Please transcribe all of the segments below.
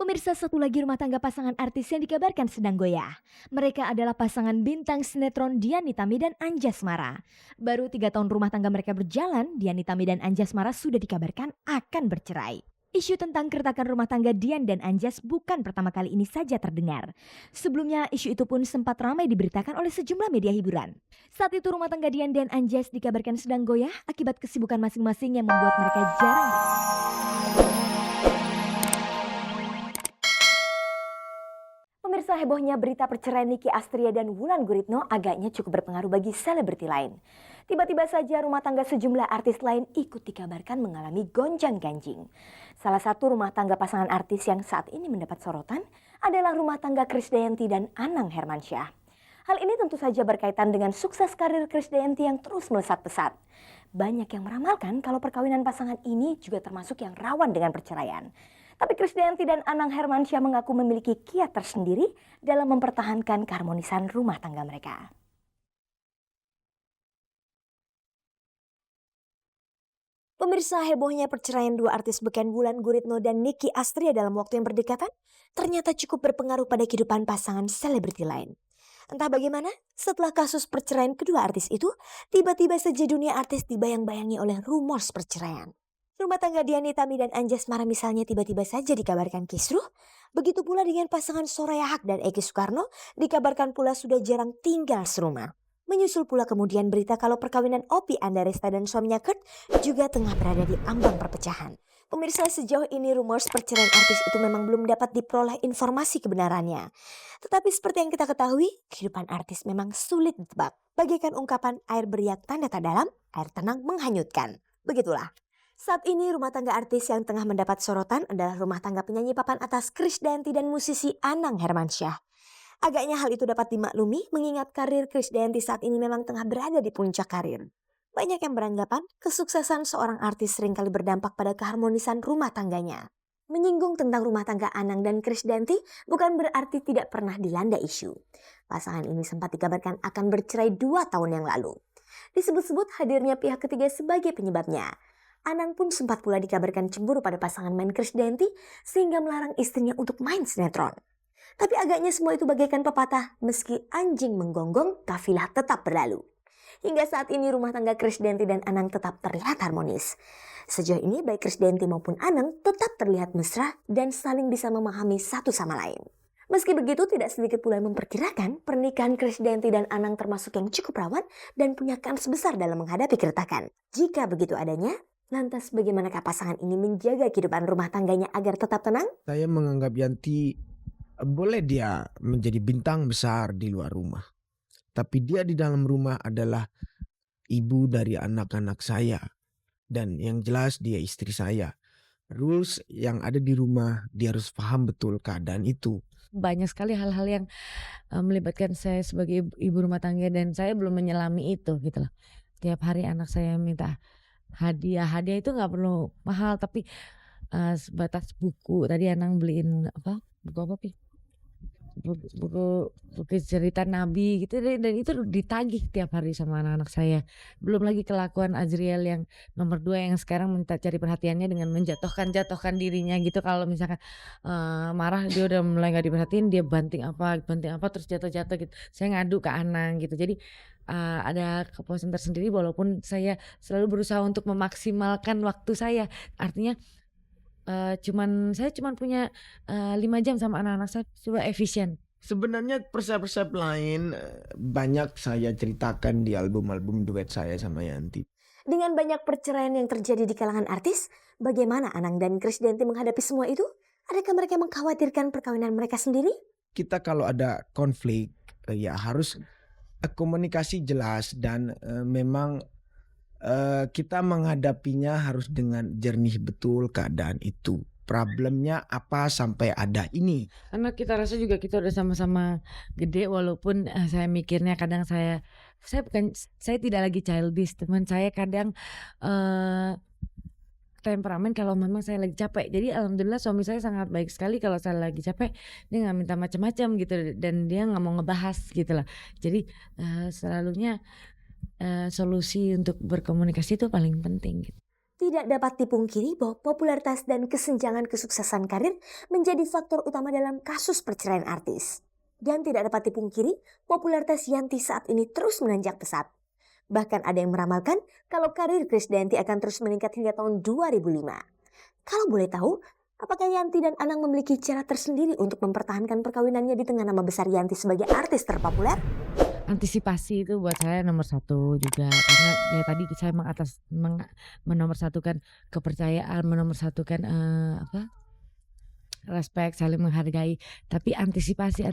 Pemirsa, satu lagi rumah tangga pasangan artis yang dikabarkan sedang goyah. Mereka adalah pasangan bintang sinetron Dian Nitami dan Anjasmara. Baru 3 tahun rumah tangga mereka berjalan, Dian Nitami dan Anjasmara sudah dikabarkan akan bercerai. Isu tentang keretakan rumah tangga Dian dan Anjas bukan pertama kali ini saja terdengar. Sebelumnya isu itu pun sempat ramai diberitakan oleh sejumlah media hiburan. Saat itu rumah tangga Dian dan Anjas dikabarkan sedang goyah akibat kesibukan masing-masing yang membuat mereka jarang. Pemirsa, hebohnya berita perceraian Nicky Astria dan Wulan Guritno agaknya cukup berpengaruh bagi selebriti lain. Tiba-tiba saja rumah tangga sejumlah artis lain ikut dikabarkan mengalami gonjang-ganjing. Salah satu rumah tangga pasangan artis yang saat ini mendapat sorotan adalah rumah tangga Krisdayanti dan Anang Hermansyah. Hal ini tentu saja berkaitan dengan sukses karir Krisdayanti yang terus melesat pesat. Banyak yang meramalkan kalau perkawinan pasangan ini juga termasuk yang rawan dengan perceraian. Tapi Krisdayanti dan Anang Hermansyah mengaku memiliki kiat tersendiri dalam mempertahankan keharmonisan rumah tangga mereka. Pemirsa, hebohnya perceraian dua artis beken Wulan Guritno dan Nicky Astria dalam waktu yang berdekatan ternyata cukup berpengaruh pada kehidupan pasangan selebriti lain. Entah bagaimana, setelah kasus perceraian kedua artis itu, tiba-tiba saja dunia artis dibayang-bayangi oleh rumor perceraian. Rumah tangga Dian Nitami dan Anjasmara misalnya tiba-tiba saja dikabarkan kisruh. Begitu pula dengan pasangan Soraya Haq dan Eki Sukarno dikabarkan pula sudah jarang tinggal serumah. Menyusul pula kemudian berita kalau perkawinan Oppie Andaresta dan suaminya Kurt juga tengah berada di ambang perpecahan. Pemirsa, sejauh ini rumor perceraian artis itu memang belum dapat diperoleh informasi kebenarannya. Tetapi seperti yang kita ketahui, kehidupan artis memang sulit ditebak. Bagaikan ungkapan air beriak tanda tak dalam, air tenang menghanyutkan. Begitulah. Saat ini rumah tangga artis yang tengah mendapat sorotan adalah rumah tangga penyanyi papan atas Krisdayanti dan musisi Anang Hermansyah. Agaknya hal itu dapat dimaklumi mengingat karir Krisdayanti saat ini memang tengah berada di puncak karir. Banyak yang beranggapan kesuksesan seorang artis seringkali berdampak pada keharmonisan rumah tangganya. Menyinggung tentang rumah tangga Anang dan Krisdayanti bukan berarti tidak pernah dilanda isu. Pasangan ini sempat dikabarkan akan bercerai 2 tahun yang lalu. Disebut-sebut hadirnya pihak ketiga sebagai penyebabnya. Anang pun sempat pula dikabarkan cemburu pada pasangan main Krisdayanti sehingga melarang istrinya untuk main sinetron. Tapi agaknya semua itu bagaikan pepatah, meski anjing menggonggong, kafilah tetap berlalu. Hingga saat ini rumah tangga Krisdayanti dan Anang tetap terlihat harmonis. Sejauh ini baik Krisdayanti maupun Anang tetap terlihat mesra dan saling bisa memahami satu sama lain. Meski begitu, tidak sedikit pula yang memperkirakan pernikahan Krisdayanti dan Anang termasuk yang cukup rawan dan punya kans besar dalam menghadapi keretakan. Jika begitu adanya, lantas bagaimanakah pasangan ini menjaga kehidupan rumah tangganya agar tetap tenang? Saya menganggap Yanti boleh dia menjadi bintang besar di luar rumah. Tapi dia di dalam rumah adalah ibu dari anak-anak saya. Dan yang jelas dia istri saya. Rules yang ada di rumah dia harus paham betul keadaan itu. Banyak sekali hal-hal yang melibatkan saya sebagai ibu rumah tangga dan saya belum menyelami itu gitu loh. Tiap hari anak saya minta hadiah itu nggak perlu mahal tapi sebatas buku. Tadi Anang beliin buku apa Pi? Buku cerita Nabi gitu dan itu ditagih tiap hari sama anak-anak saya. Belum lagi kelakuan Azriel yang nomor 2 yang sekarang minta cari perhatiannya dengan menjatuhkan dirinya gitu. Kalau misalkan marah dia udah mulai nggak diperhatiin, dia banting apa terus jatuh gitu. Saya ngadu ke Anang gitu. Jadi ada kepuasan tersendiri walaupun saya selalu berusaha untuk memaksimalkan waktu saya. Artinya saya cuman punya 5 jam sama anak-anak saya, coba efisien. Sebenarnya persep-persep lain banyak saya ceritakan di album-album duet saya sama Yanti. Dengan banyak perceraian yang terjadi di kalangan artis, bagaimana Anang dan Krisdayanti menghadapi semua itu? Adakah mereka mengkhawatirkan perkawinan mereka sendiri? Kita kalau ada konflik ya harus komunikasi jelas dan memang kita menghadapinya harus dengan jernih betul keadaan itu. Problemnya apa sampai ada ini. Karena kita rasa juga kita udah sama-sama gede walaupun saya mikirnya kadang saya tidak lagi childish, teman saya kadang temperamen kalau memang saya lagi capek. Jadi alhamdulillah suami saya sangat baik sekali kalau saya lagi capek dia nggak minta macam-macam gitu dan dia nggak mau ngebahas gitu lah. Jadi selalunya solusi untuk berkomunikasi itu paling penting gitu. Tidak dapat dipungkiri bahwa popularitas dan kesenjangan kesuksesan karir menjadi faktor utama dalam kasus perceraian artis. Dan tidak dapat dipungkiri, popularitas Yanti saat ini terus menanjak pesat. Bahkan ada yang meramalkan kalau karir Krisdayanti akan terus meningkat hingga tahun 2005. Kalau boleh tahu, apakah Yanti dan Anang memiliki cara tersendiri untuk mempertahankan perkawinannya di tengah nama besar Yanti sebagai artis terpopuler? Antisipasi itu buat saya nomor satu juga, karena ya tadi saya menomorsatukan kepercayaan, menomorsatukan respect, saling menghargai. Tapi antisipasi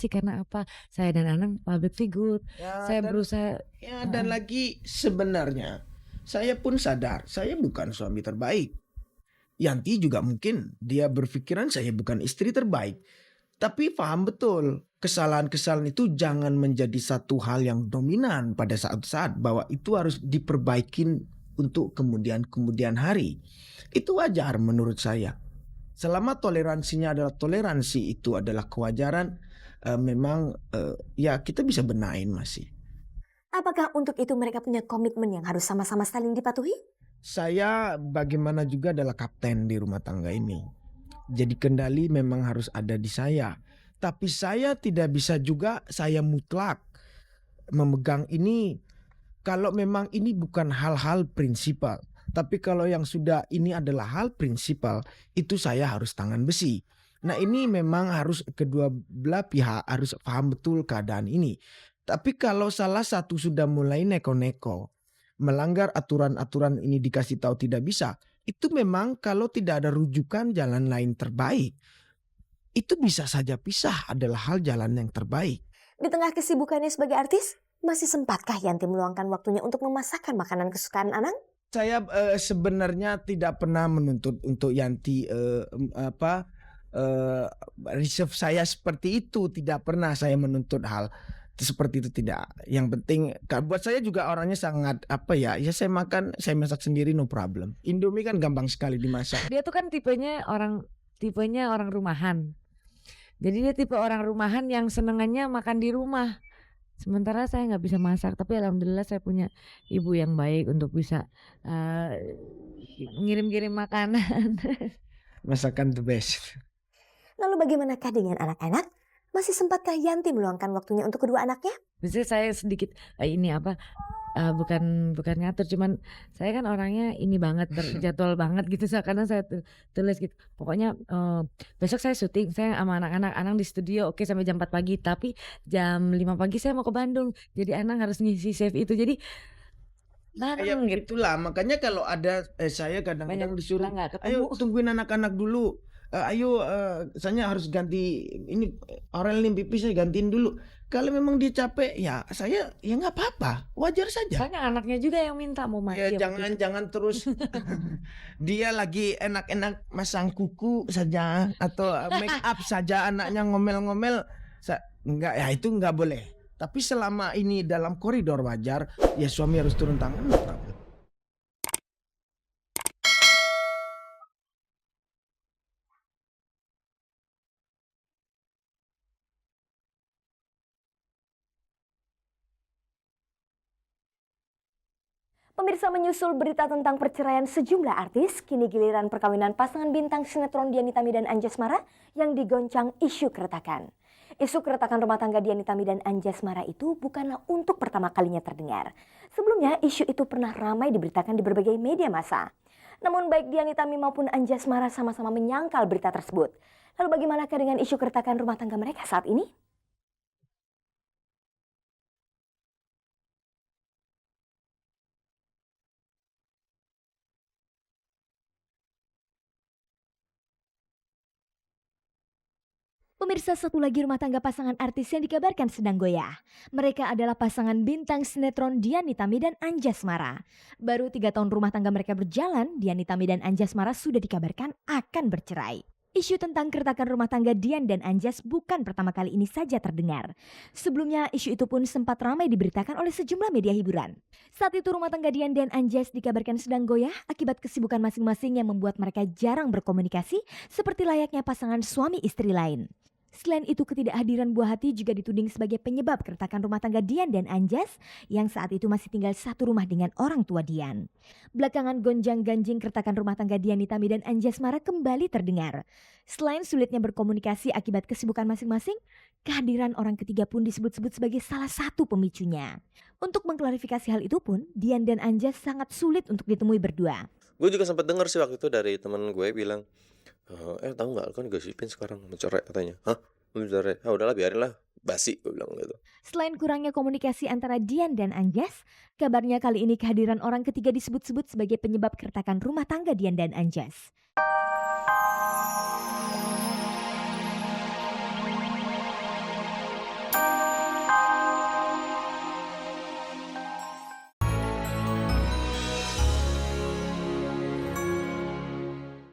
karena apa? Saya dan Anang public figure. Ya, Saya dan, berusaha dan lagi sebenarnya saya pun sadar saya bukan suami terbaik. Yanti juga mungkin dia berpikiran saya bukan istri terbaik. Tapi paham betul, kesalahan-kesalahan itu jangan menjadi satu hal yang dominan pada saat-saat bahwa itu harus diperbaikin untuk kemudian hari. Itu wajar menurut saya. Selama toleransinya adalah toleransi, itu adalah kewajaran, memang ya kita bisa benahin masih. Apakah untuk itu mereka punya komitmen yang harus sama-sama saling dipatuhi? Saya bagaimana juga adalah kapten di rumah tangga ini. Jadi kendali memang harus ada di saya. Tapi saya tidak bisa juga saya mutlak memegang ini kalau memang ini bukan hal-hal prinsipal. Tapi kalau yang sudah ini adalah hal prinsipal, itu saya harus tangan besi. Nah ini memang harus kedua belah pihak harus paham betul keadaan ini. Tapi kalau salah satu sudah mulai neko-neko, melanggar aturan-aturan ini dikasih tahu tidak bisa, itu memang kalau tidak ada rujukan jalan lain terbaik, itu bisa saja pisah adalah hal jalan yang terbaik. Di tengah kesibukannya sebagai artis, masih sempatkah Yanti meluangkan waktunya untuk memasakkan makanan kesukaan Anang? Saya sebenarnya tidak pernah menuntut untuk Yanti reserve saya seperti itu, tidak pernah saya menuntut hal seperti itu, tidak. Yang penting buat saya juga orangnya sangat ya saya masak sendiri no problem. Indomie kan gampang sekali dimasak. dia tuh kan tipenya orang rumahan. Jadi dia tipe orang rumahan yang senengannya makan di rumah. Sementara saya nggak bisa masak, tapi alhamdulillah saya punya ibu yang baik untuk bisa ngirim-ngirim makanan. Masakan the best. Lalu bagaimanakah dengan anak-anak? Masih sempatkah Yanti meluangkan waktunya untuk kedua anaknya? Biasanya saya sedikit bukan ngatur, cuman saya kan orangnya ini banget terjadwal banget gitu. Kadang saya tulis gitu. Pokoknya besok saya syuting, saya sama anak-anak, Anang di studio oke sampai jam 4 pagi, tapi jam 5 pagi saya mau ke Bandung. Jadi Anang harus ngisi save itu. Jadi bareng gitu. Itulah makanya kalau ada saya kadang-kadang disuruh ayo tungguin anak-anak dulu. Saya harus ganti ini Aurel nih pipi saya gantiin dulu. Kalau memang dia capek ya saya ya nggak apa-apa, wajar saja. Soalnya anaknya juga yang minta mau mandi. Ya jangan terus dia lagi enak-enak masang kuku saja atau make up saja anaknya ngomel-ngomel. Enggak ya, itu nggak boleh. Tapi selama ini dalam koridor wajar ya suami harus turun tangan. Pemirsa, menyusul berita tentang perceraian sejumlah artis, kini giliran perkawinan pasangan bintang sinetron Dian Nitami dan Anjasmara yang digoncang isu keretakan. Isu keretakan rumah tangga Dian Nitami dan Anjasmara itu bukanlah untuk pertama kalinya terdengar. Sebelumnya isu itu pernah ramai diberitakan di berbagai media massa. Namun baik Dian Nitami maupun Anjasmara sama-sama menyangkal berita tersebut. Lalu bagaimanakah dengan isu keretakan rumah tangga mereka saat ini? Pemirsa, satu lagi rumah tangga pasangan artis yang dikabarkan sedang goyah. Mereka adalah pasangan bintang sinetron Dian Nitami dan Anjasmara. Baru 3 tahun rumah tangga mereka berjalan, Dian Nitami dan Anjasmara sudah dikabarkan akan bercerai. Isu tentang keretakan rumah tangga Dian dan Anjas bukan pertama kali ini saja terdengar. Sebelumnya isu itu pun sempat ramai diberitakan oleh sejumlah media hiburan. Saat itu rumah tangga Dian dan Anjas dikabarkan sedang goyah akibat kesibukan masing-masing yang membuat mereka jarang berkomunikasi seperti layaknya pasangan suami istri lain. Selain itu, ketidakhadiran buah hati juga dituding sebagai penyebab keretakan rumah tangga Dian dan Anjas yang saat itu masih tinggal satu rumah dengan orang tua Dian. Belakangan gonjang-ganjing keretakan rumah tangga Dian Nitami dan Anjas Mara kembali terdengar. Selain sulitnya berkomunikasi akibat kesibukan masing-masing, kehadiran orang ketiga pun disebut-sebut sebagai salah satu pemicunya. Untuk mengklarifikasi hal itu pun, Dian dan Anjas sangat sulit untuk ditemui berdua. Gue juga sempat dengar sih waktu itu dari teman gue bilang, tahu nggak kan gosipin sekarang mencerai katanya. Hah? Mencerai? Ah udahlah biarin lah, basi gue bilang gitu. Selain kurangnya komunikasi antara Dian dan Anjas, kabarnya kali ini kehadiran orang ketiga disebut-sebut sebagai penyebab keretakan rumah tangga Dian dan Anjas.